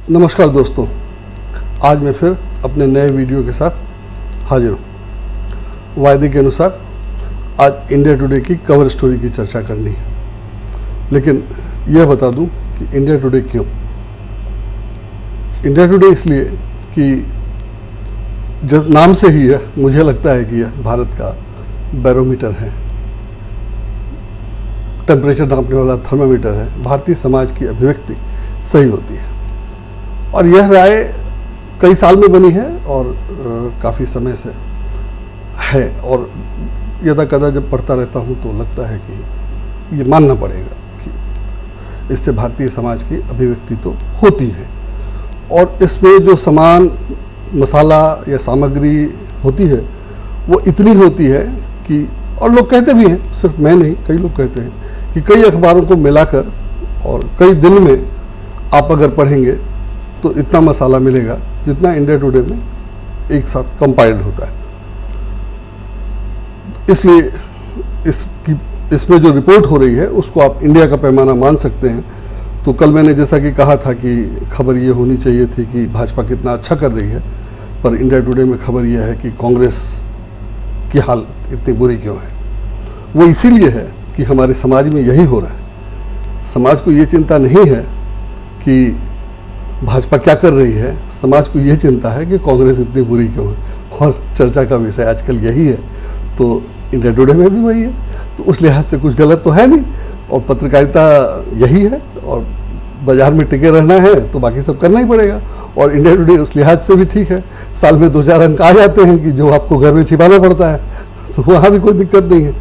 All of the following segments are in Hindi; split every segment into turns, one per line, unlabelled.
नमस्कार दोस्तों, आज मैं फिर अपने नए वीडियो के साथ हाजिर हूँ। वायदे के अनुसार आज इंडिया टुडे की कवर स्टोरी की चर्चा करनी है, लेकिन यह बता दूं कि इंडिया टुडे क्यों। इंडिया टुडे इसलिए कि जिस नाम से ही है, मुझे लगता है कि यह भारत का बैरोमीटर है, टेम्परेचर नापने वाला थर्मामीटर है। भारतीय समाज की अभिव्यक्ति सही होती है और यह राय कई साल में बनी है और काफ़ी समय से है, और यदा कदा जब पढ़ता रहता हूँ तो लगता है कि ये मानना पड़ेगा कि इससे भारतीय समाज की अभिव्यक्ति तो होती है। और इसमें जो सामान, मसाला या सामग्री होती है वो इतनी होती है कि, और लोग कहते भी हैं, सिर्फ मैं नहीं, कई लोग कहते हैं कि कई अखबारों को मिलाकर और कई दिन में आप अगर पढ़ेंगे तो इतना मसाला मिलेगा जितना इंडिया टुडे में एक साथ कंपाइल्ड होता है। इसलिए इसमें जो रिपोर्ट हो रही है उसको आप इंडिया का पैमाना मान सकते हैं। तो कल मैंने जैसा कि कहा था कि खबर ये होनी चाहिए थी कि भाजपा कितना अच्छा कर रही है, पर इंडिया टुडे में खबर यह है कि कांग्रेस की हालत इतनी बुरी क्यों है। वो इसीलिए है कि हमारे समाज में यही हो रहा है। समाज को ये चिंता नहीं है कि भाजपा क्या कर रही है, समाज को ये चिंता है कि कांग्रेस इतनी बुरी क्यों है, और चर्चा का विषय आजकल यही है। तो इंडिया टुडे में भी वही है, तो उस लिहाज से कुछ गलत तो है नहीं, और पत्रकारिता यही है, और बाजार में टिके रहना है तो बाकी सब करना ही पड़ेगा। और इंडिया टुडे उस लिहाज से भी ठीक है, साल में 2-4 अंक आ जाते हैं कि जो आपको घर में छिपाना पड़ता है, तो वहाँ भी कोई दिक्कत नहीं है।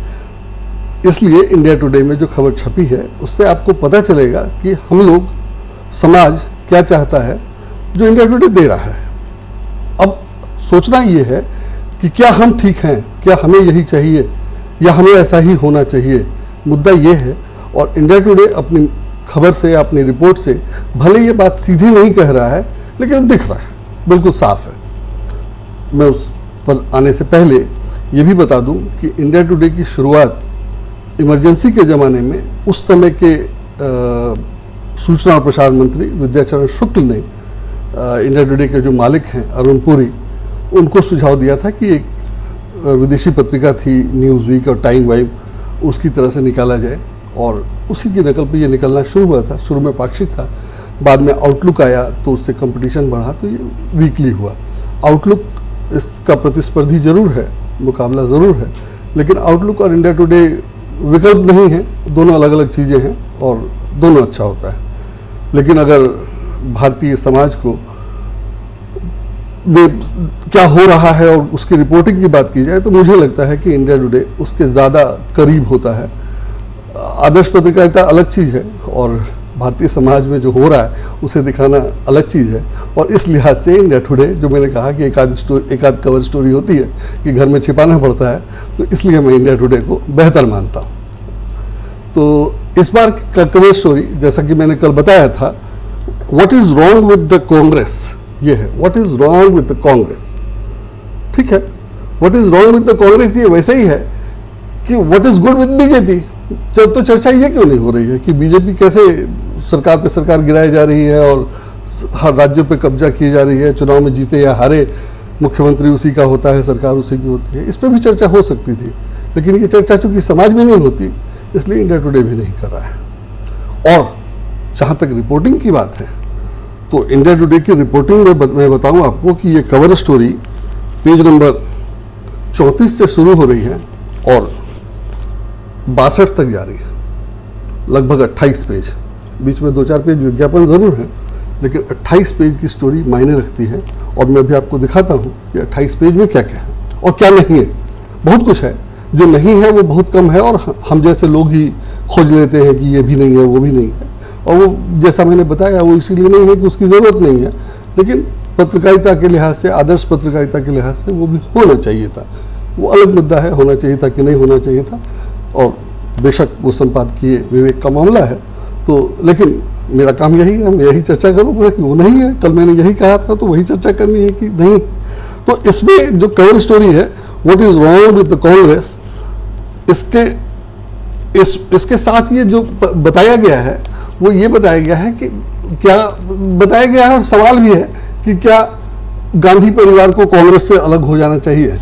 इसलिए इंडिया टुडे में जो खबर छपी है उससे आपको पता चलेगा कि हम लोग, समाज क्या चाहता है जो इंडिया टुडे दे रहा है। अब सोचना ये है कि क्या हम ठीक हैं, क्या हमें यही चाहिए या हमें ऐसा ही होना चाहिए, मुद्दा ये है। और इंडिया टुडे अपनी खबर से, अपनी रिपोर्ट से भले ये बात सीधी नहीं कह रहा है, लेकिन दिख रहा है, बिल्कुल साफ है। मैं उस पर आने से पहले ये भी बता दूं कि इंडिया टुडे की शुरुआत इमरजेंसी के ज़माने में उस समय के सूचना और प्रसारण मंत्री विद्याचरण शुक्ल ने इंडिया टुडे के जो मालिक हैं अरुण पुरी, उनको सुझाव दिया था कि एक विदेशी पत्रिका थी न्यूज़ वीक और टाइम वाइब, उसकी तरह से निकाला जाए, और उसी की नकल पे ये निकलना शुरू हुआ था। शुरू में पाक्षिक था, बाद में आउटलुक आया तो उससे कंपटीशन बढ़ा तो ये वीकली हुआ। आउटलुक इसका प्रतिस्पर्धी जरूर है, मुकाबला ज़रूर है, लेकिन आउटलुक और इंडिया टुडे विकल्प नहीं है, दोनों अलग अलग चीज़ें हैं और दोनों अच्छा होता है। लेकिन अगर भारतीय समाज को में क्या हो रहा है और उसकी रिपोर्टिंग की बात की जाए तो मुझे लगता है कि इंडिया टुडे उसके ज़्यादा करीब होता है। आदर्श पत्रकारिता अलग चीज़ है और भारतीय समाज में जो हो रहा है उसे दिखाना अलग चीज़ है। और इस लिहाज से इंडिया टुडे, जो मैंने कहा कि एक आध कवर स्टोरी होती है कि घर में छिपाना पड़ता है, तो इसलिए मैं इंडिया टुडे को बेहतर मानता हूँ। तो इस बार का कवर स्टोरी, जैसा कि मैंने कल बताया था, what is wrong with the Congress, ये है what is wrong with the Congress. ठीक है, what is wrong with the Congress ये वैसे ही है कि what is good with BJP. तो चर्चा ये क्यों नहीं हो रही है कि बीजेपी कैसे सरकार पे सरकार गिराई जा रही है और हर राज्यों पे कब्जा की जा रही है, चुनाव में जीते या हारे मुख्यमंत्री उसी का होता है, सरकार उसी की होती है। इस पर भी चर्चा हो सकती थी, लेकिन ये चर्चा चूंकि समाज में नहीं होती इसलिए इंडिया टुडे भी नहीं कर रहा है। और जहाँ तक रिपोर्टिंग की बात है तो इंडिया टुडे की रिपोर्टिंग में मैं बताऊँ आपको कि ये कवर स्टोरी पेज नंबर 34 से शुरू हो रही है और 62 तक जा रही है, लगभग 28 पेज। बीच में 2-4 पेज विज्ञापन ज़रूर है, लेकिन 28 पेज की स्टोरी मायने रखती है। और मैं भी आपको दिखाता हूँ कि 28 पेज में क्या क्या है और क्या नहीं है। बहुत कुछ है, जो नहीं है वो बहुत कम है, और हम जैसे लोग ही खोज लेते हैं कि ये भी नहीं है, वो भी नहीं है। और वो जैसा मैंने बताया वो इसीलिए नहीं है कि उसकी ज़रूरत नहीं है, लेकिन पत्रकारिता के लिहाज से, आदर्श पत्रकारिता के लिहाज से वो भी होना चाहिए था। वो अलग मुद्दा है, होना चाहिए था कि नहीं होना चाहिए था, और बेशक वो संपादकीय विवेक का मामला है। तो लेकिन मेरा काम यही है, मैं यही चर्चा करूँगा कि वो नहीं है। कल मैंने यही कहा था तो वही चर्चा करनी है कि नहीं। तो इसमें जो कवर स्टोरी है what is wrong with the Congress, इसके साथ ये जो बताया गया है वो ये बताया गया है कि क्या बताया गया है, और सवाल भी है कि क्या गांधी परिवार को कांग्रेस से अलग हो जाना चाहिए।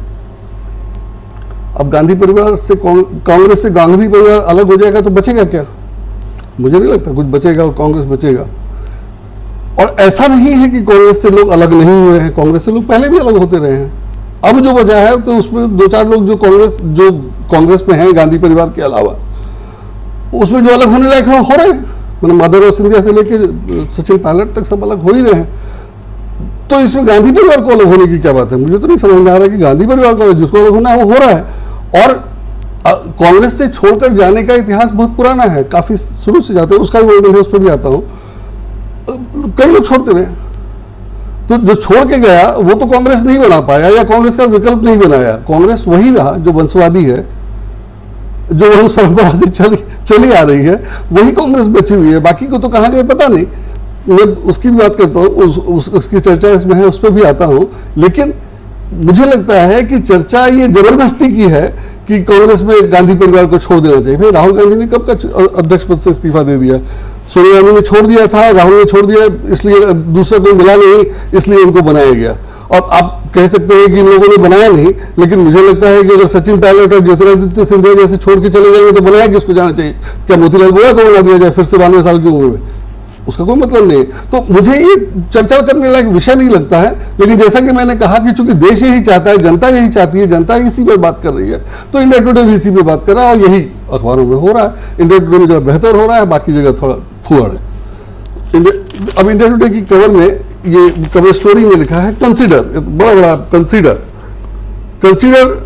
अब गांधी परिवार से कांग्रेस से गांधी परिवार अलग हो जाएगा तो बचेगा क्या? मुझे नहीं लगता कुछ बचेगा और कांग्रेस बचेगा। और ऐसा नहीं है कि कांग्रेस से लोग अलग नहीं हुए हैं, कांग्रेस से लोग पहले भी अलग होते रहे हैं। अब जो बचा है तो उसमें दो चार लोग जो कांग्रेस में हैं गांधी परिवार के अलावा, उसमें जो अलग होने लायक है हो रहे हैं। मतलब माधवराव सिंधिया से लेके सचिन पायलट तक सब अलग हो ही रहे हैं। तो इसमें गांधी परिवार को अलग होने की क्या बात है? मुझे तो नहीं समझ में आ रहा कि गांधी परिवार को जिसको अलग होना है वो हो रहा है। और कांग्रेस से छोड़कर जाने का इतिहास बहुत पुराना है, काफी शुरू से जाते हैं, उसका भी मैं उस पर भी आता हूं। कई लोग छोड़ते रहे, तो जो छोड़ के गया वो तो कांग्रेस नहीं बना पाया या कांग्रेस का विकल्प नहीं बनाया। कांग्रेस वही रहा जो वंशवादी है, जो वंश परंपरा से चली आ रही है, वही कांग्रेस बची हुई है। बाकी को तो कहां गए पता नहीं, मैं उसकी भी बात करता हूँ, उसकी चर्चा इसमें है, उस पर भी आता हूँ। लेकिन मुझे लगता है कि चर्चा ये जबरदस्ती की है कि कांग्रेस में गांधी परिवार को छोड़ देना चाहिए। भाई राहुल गांधी ने कब का अध्यक्ष पद से इस्तीफा दे दिया, सोनिया गांधी ने छोड़ दिया था, राहुल ने छोड़ दिया, इसलिए दूसरा कोई मिला नहीं, इसलिए उनको बनाया गया। और आप कह सकते हैं कि इन लोगों ने बनाया नहीं, लेकिन मुझे लगता है कि अगर सचिन पायलट और ज्योतिरादित्य सिंधिया जैसे छोड़ के चले जाएंगे तो बनाया किसको जाना चाहिए? क्या मोतीलाल वोरा को बना दिया जाए फिर से 92 साल की उम्र में? उसका कोई मतलब नहीं। तो मुझे ये चर्चा करने लायक विषय नहीं लगता है। लेकिन जैसा कि मैंने कहा कि चूंकि देश यही चाहता है, जनता यही चाहती है, जनता इसी पर बात कर रही है, तो इंडिया टुडे भी इसी पे बात कर रहा है और यही अखबारों में हो रहा है। इंडिया टुडे में जगह बेहतर हो रहा है, बाकी जगह थोड़ा फुअड़ है। अब इंडिया टुडे की कवर में, ये कवर स्टोरी में लिखा है कंसीडर, बड़ा बड़ा कंसीडर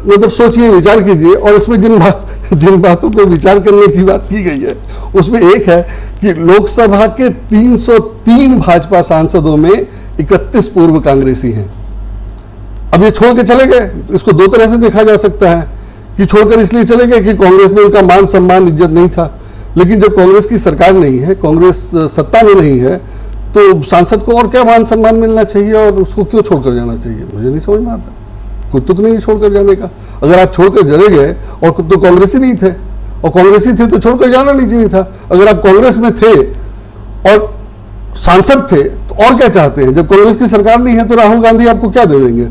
मतलब सोचिए, विचार कीजिए। और इसमें जिन बातों पर विचार करने की बात की गई है उसमें एक है कि लोकसभा के 303 भाजपा सांसदों में 31 पूर्व कांग्रेसी हैं। अब ये छोड़ के चले गए, इसको दो तरह से देखा जा सकता है कि छोड़कर इसलिए चले गए कि कांग्रेस में उनका मान सम्मान इज्जत नहीं था। लेकिन जब कांग्रेस की सरकार नहीं है, कांग्रेस सत्ता में नहीं है, तो सांसद को और क्या मान सम्मान मिलना चाहिए और उसको क्यों छोड़कर जाना चाहिए? मुझे नहीं समझ में आता। कोई तुक नहीं छोड़कर जाने का। अगर आप छोड़कर चले गए और तो कांग्रेसी नहीं थे, और कांग्रेसी थे तो छोड़कर जाना नहीं चाहिए था। अगर आप कांग्रेस में थे और सांसद थे तो और क्या चाहते हैं? जब कांग्रेस की सरकार नहीं है तो राहुल गांधी आपको क्या दे देंगे?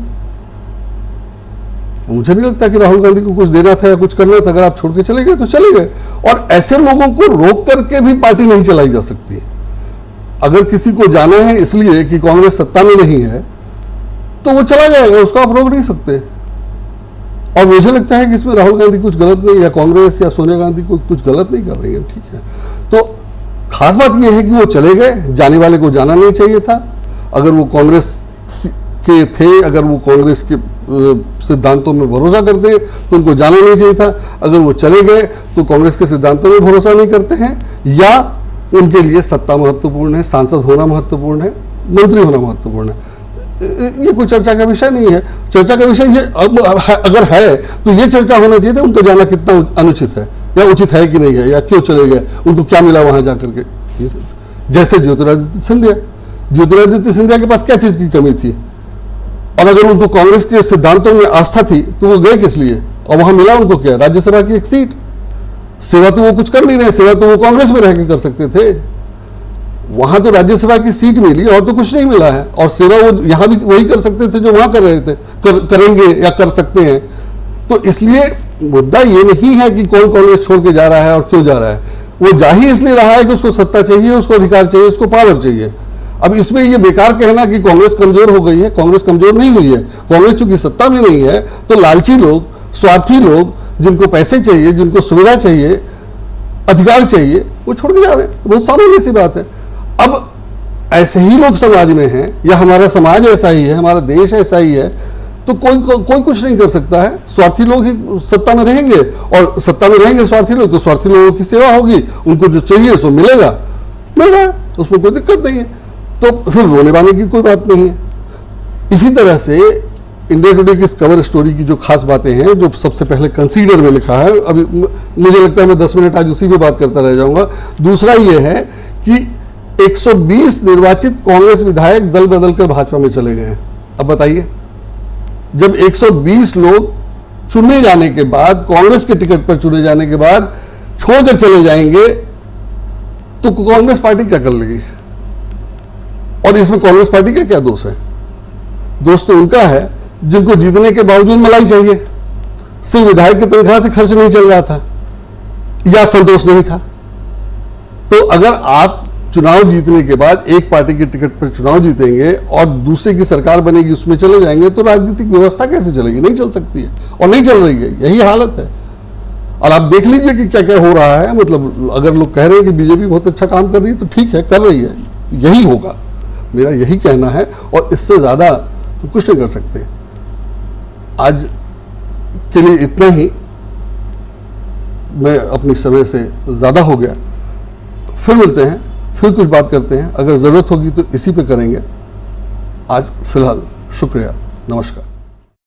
मुझे नहीं लगता कि राहुल गांधी को कुछ देना था या कुछ करना था। अगर आप छोड़ के चले गए तो चले गए। और ऐसे लोगों को रोक करके भी पार्टी नहीं चलाई जा सकती। अगर किसी को जाना है इसलिए कि कांग्रेस सत्ता में नहीं है तो वो चला जाएगा, उसको आप रोक नहीं सकते। और मुझे लगता है कि इसमें राहुल गांधी कुछ गलत नहीं, या कांग्रेस या सोनिया गांधी को कुछ गलत नहीं कर रही है, ठीक है। तो खास बात यह है कि वो चले गए, जाने वाले को जाना नहीं चाहिए था। अगर वो कांग्रेस के थे, अगर वो कांग्रेस के सिद्धांतों में भरोसा करते तो उनको जाना नहीं चाहिए था। अगर वो चले गए तो कांग्रेस के सिद्धांतों में भरोसा नहीं करते हैं, या उनके लिए सत्ता महत्वपूर्ण है, सांसद होना महत्वपूर्ण है, मंत्री होना महत्वपूर्ण है। ये कोई चर्चा का विषय नहीं है। चर्चा का विषय ये अगर है तो ये चर्चा होना चाहिए था उनको जाना कितना अनुचित है या उचित है कि नहीं है, या क्यों चले गए, उनको क्या मिला वहां जाकर के। जैसे ज्योतिरादित्य सिंधिया के पास क्या चीज की कमी थी, और अगर उनको कांग्रेस के सिद्धांतों में आस्था थी तो वो गए किस लिए, और वहां मिला उनको क्या? राज्यसभा की एक सीट। सेवा तो वो कुछ कर नहीं रहे, सेवा तो वो कांग्रेस में रह के कर सकते थे। वहां तो राज्यसभा की सीट मिली और तो कुछ नहीं मिला है, और सेवा वो यहां भी वही कर सकते थे जो वहां कर रहे थे, करेंगे या कर सकते हैं। तो इसलिए मुद्दा ये नहीं है कि कौन कांग्रेस छोड़ के जा रहा है और क्यों जा रहा है। वो जा ही इसलिए रहा है कि उसको सत्ता चाहिए, उसको अधिकार चाहिए, उसको पावर चाहिए। अब इसमें ये बेकार कहना कि कांग्रेस कमजोर हो गई है, कांग्रेस कमजोर नहीं हुई है। कांग्रेस चूंकि सत्ता में नहीं है तो लालची लोग, स्वार्थी लोग, जिनको पैसे चाहिए, जिनको सुविधा चाहिए, अधिकार चाहिए, वो छोड़ के जा रहे हैं। बहुत सामान्य सी बात है। अब ऐसे ही लोग समाज में हैं, या हमारा समाज ऐसा ही है, हमारा देश ऐसा ही है, तो कोई कुछ नहीं कर सकता है। स्वार्थी लोग ही सत्ता में रहेंगे, और सत्ता में रहेंगे स्वार्थी लोग, तो स्वार्थी लोगों की सेवा होगी, उनको जो चाहिए सो मिल रहा है, उसमें कोई दिक्कत नहीं है। तो फिर रोने वाले की कोई बात नहीं है। इसी तरह से इंडिया टुडे की इस कवर स्टोरी की जो खास बातें हैं, जो सबसे पहले कंसीडर में लिखा है, अभी मुझे लगता है मैं 10 मिनट आज उसी पे बात करता रह जाऊंगा। दूसरा ये है कि 120 निर्वाचित कांग्रेस विधायक दल बदलकर भाजपा में चले गए हैं। अब बताइए, जब 120 लोग चुने जाने के बाद, कांग्रेस के टिकट पर चुने जाने के बाद छोड़कर चले जाएंगे तो कांग्रेस पार्टी क्या कर लेगी? और इसमें कांग्रेस पार्टी का क्या दोष है? दोष तो उनका है जिनको जीतने के बावजूद मलाई चाहिए, सिर्फ विधायक की तनख्वाह से खर्च नहीं चल रहा था या संतोष नहीं था। तो अगर आप चुनाव जीतने के बाद एक पार्टी की टिकट पर चुनाव जीतेंगे और दूसरे की सरकार बनेगी, उसमें चले जाएंगे, तो राजनीतिक व्यवस्था कैसे चलेगी? नहीं चल सकती है और नहीं चल रही है, यही हालत है। और आप देख लीजिए कि क्या क्या हो रहा है। मतलब अगर लोग कह रहे हैं कि बीजेपी बहुत अच्छा काम कर रही है, तो ठीक है, कर रही है, यही होगा, मेरा यही कहना है। और इससे ज्यादा तो कुछ नहीं कर सकते। आज के लिए इतना ही, मैं अपनी समय से ज्यादा हो गया। फिर मिलते हैं, फिर कुछ बात करते हैं, अगर जरूरत होगी तो इसी पे करेंगे। आज फिलहाल शुक्रिया, नमस्कार।